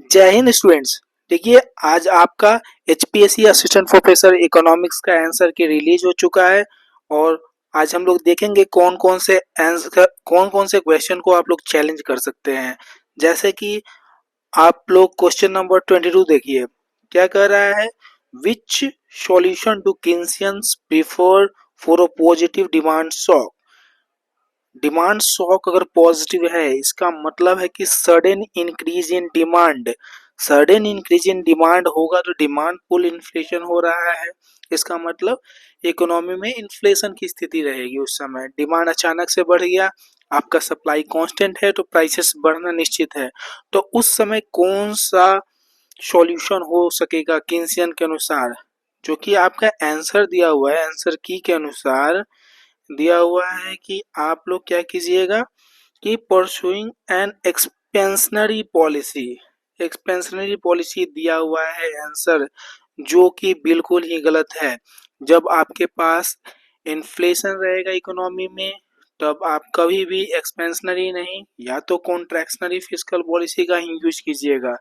जय हिंद स्टूडेंट्स। देखिए, आज आपका एचपीएससी असिस्टेंट प्रोफेसर इकोनॉमिक्स का आंसर की रिलीज हो चुका है। और आज हम लोग देखेंगे कौन कौन से क्वेश्चन को आप लोग चैलेंज कर सकते हैं। जैसे कि आप लोग क्वेश्चन नंबर 22 देखिए, क्या कह रहा है। Which solution to Keynesians prefer for a positive demand shock. Demand shock अगर पॉजिटिव है, इसका मतलब है कि सडन इंक्रीज इन डिमांड होगा तो डिमांड पुल इन्फ्लेशन हो रहा है। इसका मतलब इकोनॉमी में इन्फ्लेशन की स्थिति रहेगी। उस समय डिमांड अचानक से बढ़ गया, आपका सप्लाई कांस्टेंट है तो प्राइसेस बढ़ना निश्चित है। तो उस समय कौन सा सॉल्यूशन हो सकेगा किन्सियन के अनुसार, जो कि आपका आंसर दिया हुआ है, आंसर की के अनुसार दिया हुआ है कि आप लोग क्या कीजिएगा कि परसुइंग एन एक्सपेंशनरी पॉलिसी दिया हुआ है आंसर, जो कि बिल्कुल ही गलत है। जब आपके पास इन्फ्लेशन रहेगा इकोनॉमी में, तब आप कभी भी एक्सपेंशनरी नहीं, या तो कॉन्ट्रैक्शनरी फिस्कल पॉलिसी का ही यूज कीजिएगा।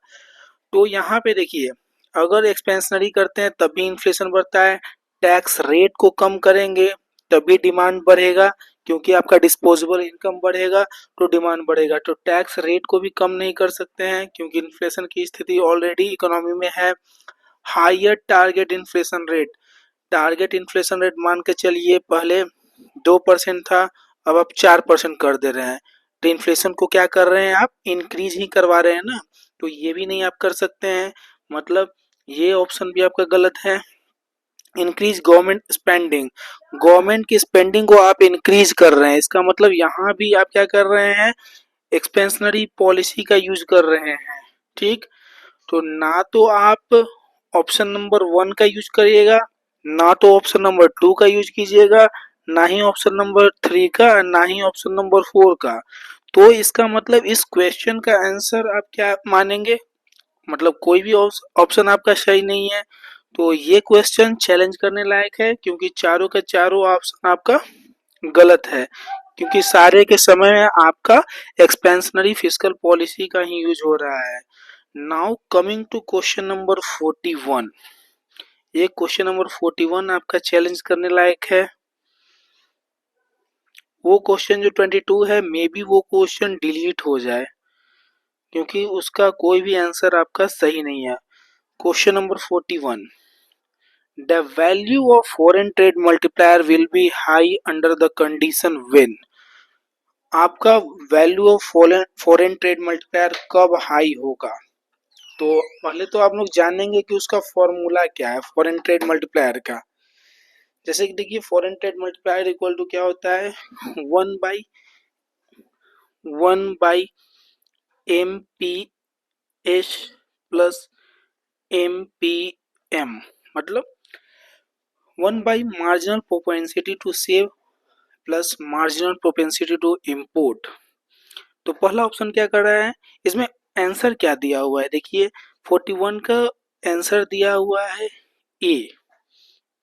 तो यहाँ पे देखिए, अगर एक्सपेंशनरी करते हैं तब भी इन्फ्लेशन बढ़ता है। टैक्स रेट को कम करेंगे तभी डिमांड बढ़ेगा, क्योंकि आपका डिस्पोजेबल इनकम बढ़ेगा तो डिमांड बढ़ेगा। तो टैक्स रेट को भी कम नहीं कर सकते हैं, क्योंकि इन्फ्लेशन की स्थिति ऑलरेडी इकोनॉमी में है। हायर टारगेट इन्फ्लेशन रेट मान के चलिए, पहले 2% था, अब आप 4% कर दे रहे हैं। तो इन्फ्लेशन को क्या कर रहे हैं आप, इंक्रीज ही करवा रहे हैं ना। तो ये भी नहीं आप कर सकते हैं, मतलब ये ऑप्शन भी आपका गलत है। इंक्रीज गवर्नमेंट की स्पेंडिंग को आप इंक्रीज कर रहे हैं, इसका मतलब यहाँ भी आप क्या कर रहे हैं, एक्सपेंशनरी पॉलिसी का यूज कर रहे हैं। ठीक, तो ना तो आप ऑप्शन नंबर 1 का यूज करिएगा, ना तो ऑप्शन नंबर 2 का यूज कीजिएगा, ना ही ऑप्शन नंबर 3 का, ना ही ऑप्शन नंबर 4 का। तो इसका मतलब इस क्वेश्चन का आंसर आप क्या मानेंगे, मतलब कोई भी ऑप्शन आपका सही नहीं है। तो ये क्वेश्चन चैलेंज करने लायक है, क्योंकि चारों का चारों ऑप्शन आपका गलत है, क्योंकि सारे के समय में आपका एक्सपेंशनरी फिस्कल पॉलिसी का ही यूज हो रहा है। Now coming to question number 41। ये क्वेश्चन नंबर 41 आपका चैलेंज करने लायक है। वो क्वेश्चन जो 22 है, मे बी वो क्वेश्चन डिलीट हो जाए, क्योंकि उसका कोई भी आंसर आपका सही नहीं है। Question number 41, the value of foreign trade multiplier will be high under the condition when. आपका value of foreign trade multiplier कब हाई होगा। तो पहले तो आप लोग जानेंगे कि उसका फॉर्मूला क्या है फॉरेन ट्रेड मल्टीप्लायर का। जैसे कि देखिए, foreign trade multiplier equal to क्या होता है, one by M P S plus M P M, मतलब 1 by marginal propensity to save plus marginal propensity to import. तो पहला ऑप्शन क्या कर रहा है, इसमें आंसर क्या दिया हुआ है, देखिए 41 का आंसर दिया हुआ है ए।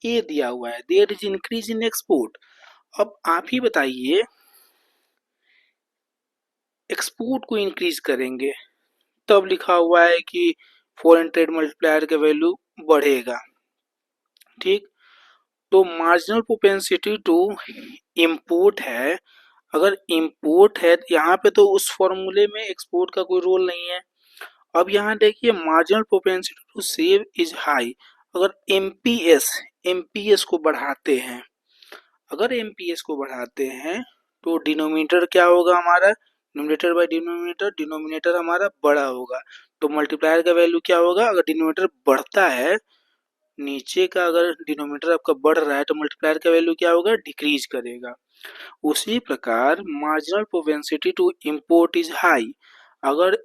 ए दिया हुआ है there is increase in export. अब आप ही बताइए, एक्सपोर्ट को इंक्रीज करेंगे तब लिखा हुआ है कि फॉरेन ट्रेड मल्टीप्लायर का वैल्यू बढ़ेगा। ठीक, तो मार्जिनल प्रोपेंसिटी टू इम्पोर्ट है। अगर इम्पोर्ट है तो यहाँ पे तो उस फॉर्मूले में एक्सपोर्ट का कोई रोल नहीं है। अब यहाँ देखिए, marginal propensity to save is high. अगर एमपीएस को बढ़ाते हैं, अगर एमपीएस को बढ़ाते हैं तो डिनोमिनेटर क्या होगा हमारा, न्यूमरेटर बाय डिनोमिनेटर हमारा बड़ा होगा। तो मल्टीप्लायर का वैल्यू क्या होगा, अगर डिनोमिनेटर बढ़ता है, नीचे का अगर डिनोमिनेटर आपका बढ़ रहा है तो मल्टीप्लायर का वैल्यू क्या होगा, डिक्रीज करेगा। उसी प्रकार marginal propensity to import is high. अगर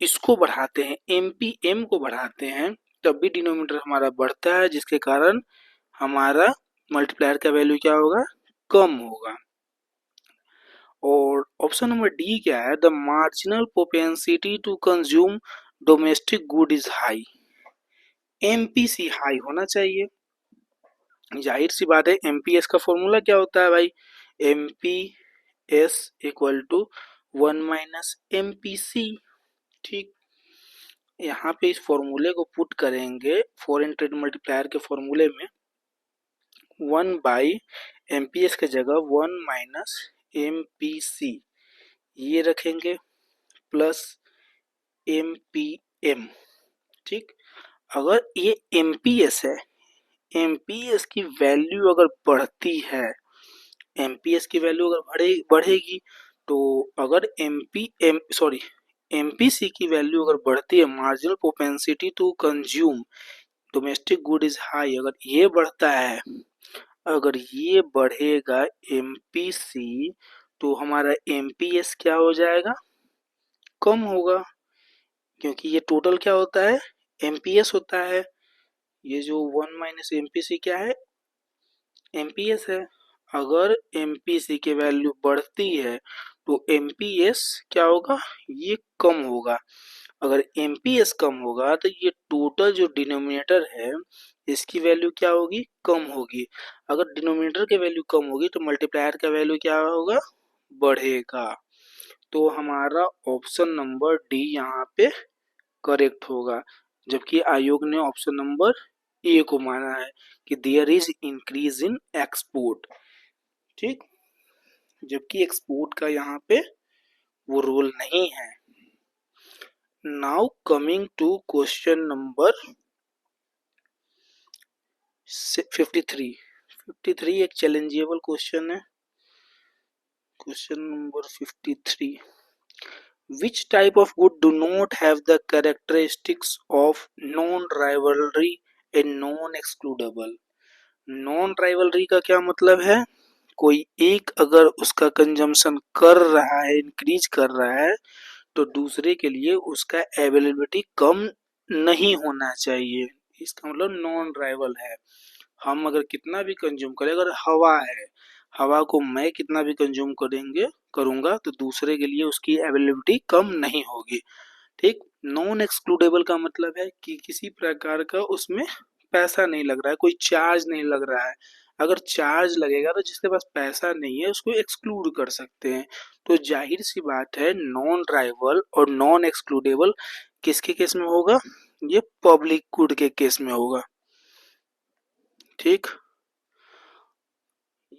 इसको बढ़ाते हैं, एमपीएम को बढ़ाते हैं, तब भी डिनोमिनेटर हमारा बढ़ता है, जिसके कारण हमारा मल्टीप्लायर का वैल्यू क्या होगा, कम होगा। और ऑप्शन नंबर डी क्या है, the marginal propensity to consume domestic good is high. MPC high होना चाहिए, जाहिर सी बात है। एमपीएस का फॉर्मूला क्या होता है भाई, MPS equal to 1 minus MPC. ठीक, यहाँ पे इस फॉर्मूले को पुट करेंगे फॉरेन ट्रेड मल्टीप्लायर के फॉर्मूले में, 1/MPS के जगह 1 - MPC ये रखेंगे प्लस MPM। ठीक, अगर ये MPS है, MPS की वैल्यू अगर बढ़ती है, MPS की वैल्यू अगर बढ़ेगी तो अगर MPC की वैल्यू अगर बढ़ती है, marginal propensity to consume domestic good is high, अगर ये बढ़ता है, अगर ये बढ़ेगा MPC तो हमारा MPS क्या हो जाएगा, कम होगा, क्योंकि ये टोटल क्या होता है, MPS होता है। ये जो 1 - MPC क्या है, MPS है। अगर MPC की वैल्यू बढ़ती है तो MPS क्या होगा, ये कम होगा। अगर MPS कम होगा तो ये टोटल जो डिनोमिनेटर है इसकी वैल्यू क्या होगी, कम होगी। अगर डिनोमिनेटर की वैल्यू कम होगी तो मल्टीप्लायर का वैल्यू क्या होगा, बढ़ेगा। तो हमारा ऑप्शन नंबर डी यहाँ पे करेक्ट होगा, जबकि आयोग ने ऑप्शन नंबर ए को माना है कि there is increase in export. ठीक, जबकि एक्सपोर्ट का यहाँ पे वो रोल नहीं है। Now coming to question number 53 एक चैलेंजेबल क्वेश्चन है। Question number 53, which type of good do not have the characteristics of non-rivalry and non-excludable। Non rivalry का क्या मतलब है, कोई एक अगर उसका कंजम्पशन कर रहा है, इंक्रीज कर रहा है, तो दूसरे के लिए उसका अवेलेबिलिटी कम नहीं होना चाहिए। इसका मतलब नॉन राइवल है। हम अगर कितना भी कंज्यूम करें, अगर हवा है, हवा को मैं कितना भी कंज्यूम करूंगा तो दूसरे के लिए उसकी अवेलेबिलिटी कम नहीं होगी। ठीक, नॉन एक्सक्लूडेबल का मतलब है कि किसी प्रकार का उसमें पैसा नहीं लग रहा है, कोई चार्ज नहीं लग रहा है। अगर चार्ज लगेगा तो जिसके पास पैसा नहीं है उसको एक्सक्लूड कर सकते हैं। तो जाहिर सी बात है नॉन राइवल और नॉन एक्सक्लूडेबल किसके केस में होगा, ये पब्लिक गुड के केस में होगा। ठीक,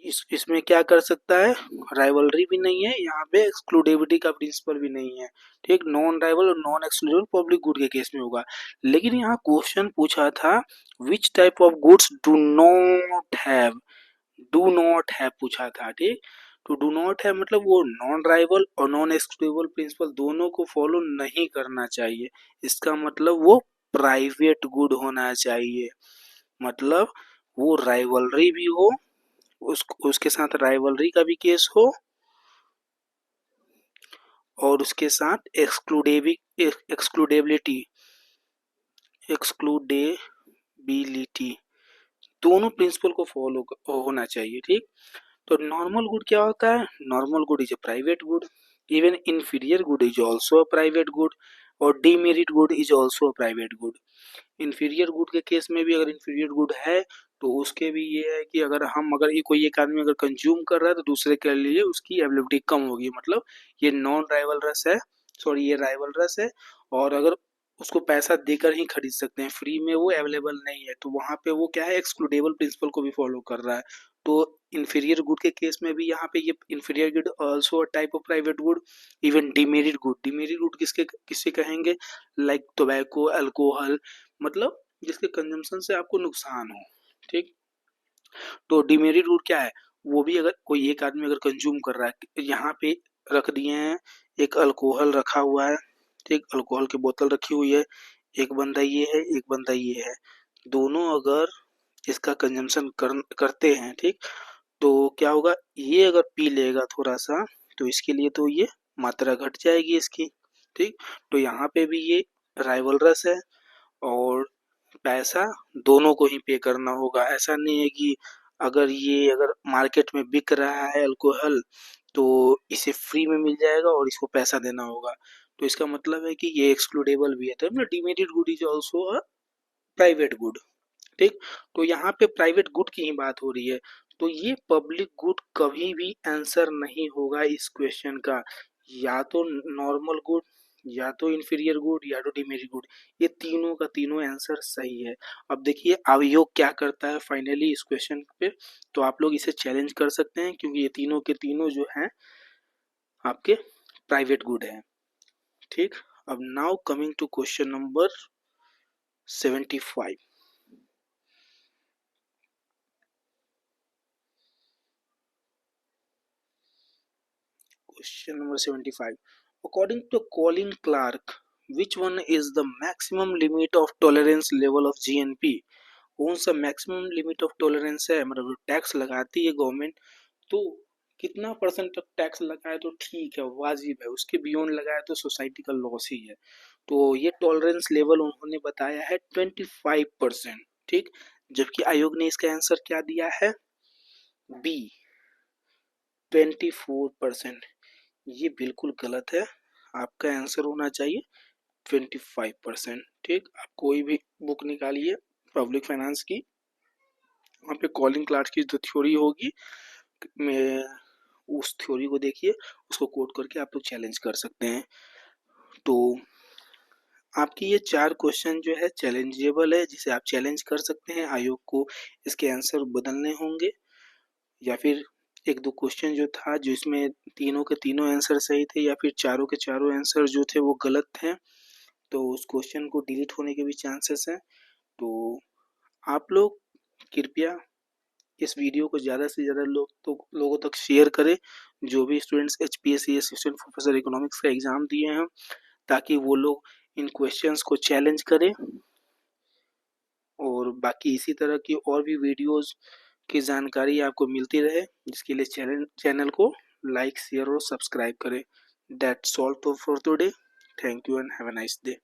इसमें क्या कर सकता है, राइवलरी भी नहीं है, यहाँ पे एक्सक्लूडेबिलिटी का प्रिंसिपल भी नहीं है। ठीक, नॉन राइवल और नॉन एक्सक्लूडेबल पब्लिक गुड के केस में होगा। लेकिन यहाँ क्वेश्चन पूछा था which type of goods do not have पूछा था। ठीक, तो डू नॉट है मतलब वो नॉन राइवल और नॉन एक्सक्लूडेबल प्रिंसिपल दोनों को फॉलो नहीं करना चाहिए। इसका मतलब वो प्राइवेट गुड होना चाहिए, मतलब वो राइवलरी भी हो, उसके साथ राइवलरी का भी केस हो, और उसके साथ एक्सक्लूडेबिलिटी दोनों प्रिंसिपल को फॉलो होना चाहिए। ठीक, तो नॉर्मल गुड क्या होता है, normal good is a private good, even inferior good is also a private good, और demerit good is also a private good. Inferior good के केस में भी अगर इंफीरियर गुड है तो उसके भी ये है कि अगर ये कोई एक आदमी अगर कंज्यूम कर रहा है तो दूसरे के लिए उसकी अवेलेबिलिटी कम होगी, मतलब ये नॉन राइवलरस है, सॉरी ये राइवलरस है, और अगर उसको पैसा देकर ही खरीद सकते हैं, फ्री में वो अवेलेबल नहीं है, तो वहाँ पे वो क्या है, एक्सक्लूडेबल प्रिंसिपल को भी फॉलो कर रहा है। तो इंफीरियर गुड के केस में भी यहाँ पे ये inferior good also type of private good. Even demerit good किससे कहेंगे, लाइक टोबैको, अल्कोहल, मतलब जिसके कंजम्पशन से आपको नुकसान हो। ठीक, तो डिमेरिट गुड क्या है, वो भी अगर कोई एक आदमी अगर कंज्यूम कर रहा है, यहाँ पे रख दिए हैं, एक अल्कोहल रखा हुआ है, ठीक, अल्कोहल की बोतल रखी हुई है, एक बंदा ये है, एक बंदा ये है, दोनों अगर इसका कंजम्पशन करते हैं, ठीक, तो क्या होगा, ये अगर पी लेगा थोड़ा सा तो इसके लिए तो ये मात्रा घट जाएगी इसकी। ठीक, तो यहाँ पे भी ये राइवलरस है, और पैसा दोनों को ही पे करना होगा। ऐसा नहीं है कि अगर मार्केट में बिक रहा है अल्कोहल तो इसे फ्री में मिल जाएगा और इसको पैसा देना होगा, तो इसका मतलब है कि ये एक्सक्लूडेबल भी है। तो मतलब demerit good is also a private good. ठीक, तो यहाँ पे प्राइवेट गुड की ही बात हो रही है, तो ये पब्लिक गुड कभी भी आंसर नहीं होगा इस क्वेश्चन का, या तो नॉर्मल गुड या तो इन्फीरियर गुड या तो डिमेरिट गुड, ये तीनों का तीनों आंसर सही है। अब देखिए आयोग क्या करता है फाइनली इस क्वेश्चन पे, तो आप लोग इसे चैलेंज कर सकते हैं क्योंकि ये तीनों के तीनों जो हैं आपके प्राइवेट गुड हैं। ठीक, अब now coming to question number 75। Question number 75. According to Colin Clark, which one is the maximum limit of tolerance level of GNP? कौन सा मैक्सिमम लिमिट ऑफ टॉलरेंस है, मतलब टैक्स लगाती है गवर्नमेंट तो कितना परसेंट तक टैक्स लगाए तो ठीक है, वाजिब है, उसके बियॉन्ड लगाए तो सोसाइटी का लॉस ही है। तो ये टॉलरेंस लेवल उन्होंने बताया है 25%। ठीक, जबकि आयोग ने इसका आंसर क्या दिया है, बी 24%। ये बिल्कुल गलत है, आपका आंसर होना चाहिए 25%। ठीक, आप कोई भी बुक निकालिए पब्लिक फाइनेंस की, वहाँ पे कॉलिंग क्लास की जो थ्योरी होगी, मैं उस थ्योरी को देखिए, उसको कोट करके आप लोग चैलेंज कर सकते हैं। तो आपकी ये 4 क्वेश्चन जो है चैलेंजेबल है, जिसे आप चैलेंज कर सकते हैं, आयोग को इसके आंसर बदलने होंगे, या फिर एक दो क्वेश्चन जो था जो इसमें तीनों के तीनों आंसर सही थे या फिर चारों के चारों आंसर जो थे वो गलत थे, तो उस क्वेश्चन को डिलीट होने के भी चांसेस हैं। तो आप लोग कृपया इस वीडियो को ज़्यादा से ज़्यादा लोगों तक शेयर करें, जो भी students HPSC assistant professor economics का एग्ज़ाम दिए हैं, ताकि वो लोग इन क्वेश्चंस को चैलेंज करें। और बाकी इसी तरह की और भी वीडियोस की जानकारी आपको मिलती रहे, जिसके लिए चैनल को लाइक शेयर और सब्सक्राइब करें। That's all for today. Thank you and have a nice day.